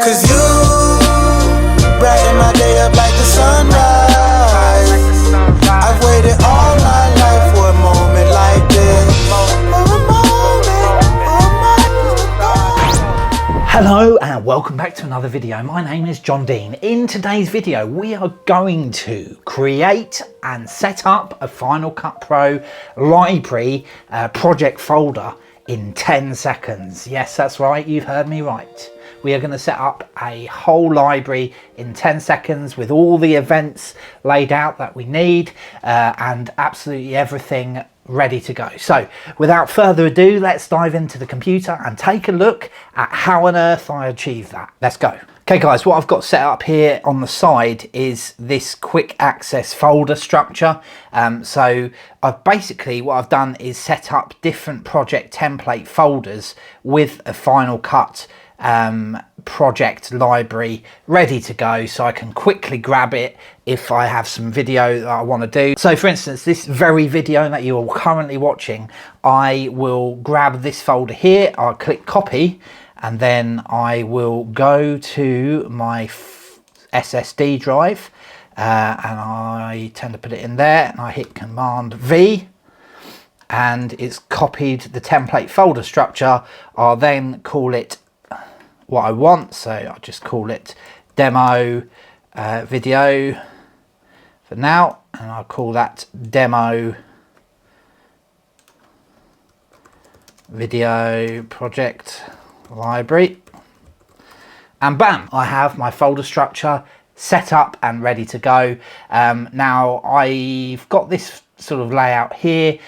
Cause you brighten my day up like the sunrise. I've waited all my life for a moment like this. Hello and welcome back to another video. My name is John Dean. In today's video we are going to create and set up a Final Cut Pro library project folder in 10 seconds. Yes, that's right, you've heard me right. We are going to set up a whole library in 10 seconds with all the events laid out that we need and absolutely everything ready to go. So without further ado, let's dive into the computer and take a look at how on earth I achieve that. Let's go. Okay guys, what I've got set up here on the side is this quick access folder structure. So I've basically, what I've done is set up different project template folders with a Final Cut project library ready to go, so I can quickly grab it if I have some video that I want to do. So for instance, this very video that you are currently watching, I will grab this folder here, I'll click copy, and then I will go to my SSD drive and I tend to put it in there, and I hit Command V and it's copied the template folder structure. I'll then call it what I want, so I'll just call it demo video for now, and I'll call that demo video project library, and bam, I have my folder structure set up and ready to go. Now I've got this sort of layout here.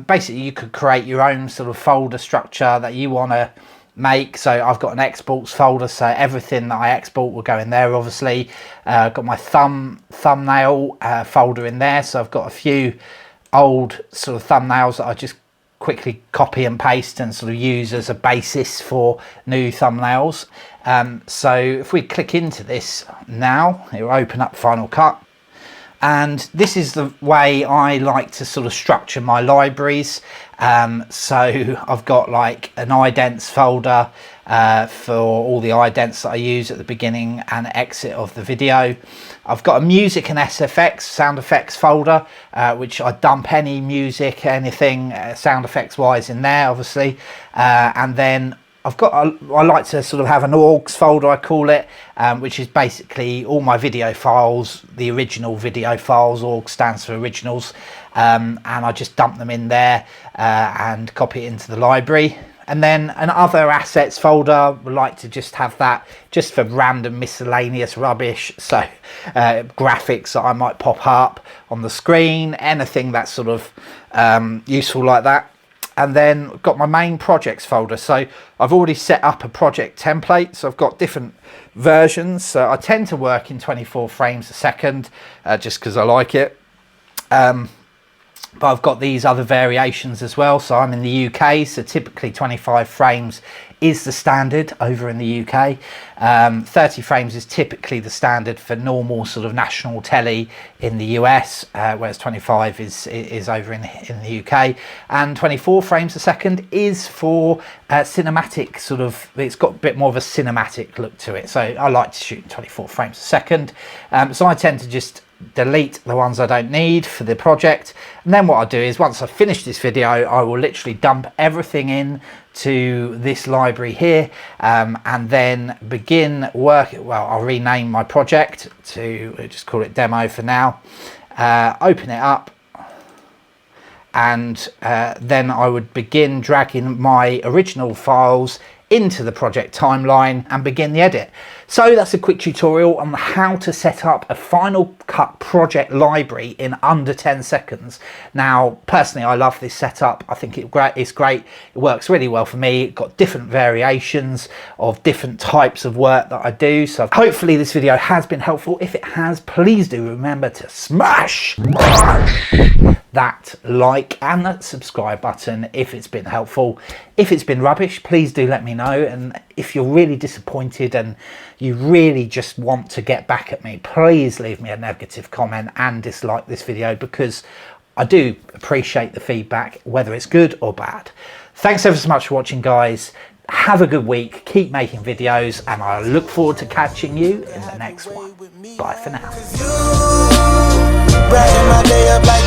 Basically you could create your own sort of folder structure that you want to make. So I've got an exports folder, so everything that I export will go in there. Obviously I've got my thumbnail folder in there, so I've got a few old sort of thumbnails that I just quickly copy and paste and sort of use as a basis for new thumbnails. So if we click into this now, it will open up Final Cut. And this is the way I like to sort of structure my libraries. So I've got like an idents folder for all the idents that I use at the beginning and exit of the video. I've got a music and SFX, sound effects folder, which I dump any music, anything sound effects wise in there, obviously. And then I've got, I like to sort of have an orgs folder, I call it, which is basically all my video files, the original video files. Org stands for originals, and I just dump them in there and copy it into the library. And then an other assets folder, we like to just have that just for random miscellaneous rubbish, so graphics that I might pop up on the screen, anything that's sort of useful like that. And then I've got my main projects folder. So I've already set up a project template, so I've got different versions. So I tend to work in 24 frames a second just because I like it. But I've got these other variations as well. So I'm in the UK, so typically 25 frames is the standard over in the UK. 30 frames is typically the standard for normal sort of national telly in the US, whereas 25 is over in the UK. And 24 frames a second is for cinematic sort of, it's got a bit more of a cinematic look to it. So I like to shoot in 24 frames a second. So I tend to just delete the ones I don't need for the project, and then what I'll do is once I finish this video I will literally dump everything in to this library here, and then begin work. Well, I'll rename my project to just call it demo for now, open it up, and then I would begin dragging my original files into the project timeline and begin the edit. So that's a quick tutorial on how to set up a Final Cut project library in under 10 seconds. Now, personally, I love this setup. I think it's great. It works really well for me. It's got different variations of different types of work that I do. So hopefully this video has been helpful. If it has, please do remember to smash that like and that subscribe button if it's been helpful. If it's been rubbish, please do let me know. And if you're really disappointed and you really just want to get back at me, please leave me a negative comment and dislike this video, because I do appreciate the feedback, whether it's good or bad. Thanks ever so much for watching, guys. Have a good week, keep making videos, and I look forward to catching you in the next one. Bye for now. Brighten my day up like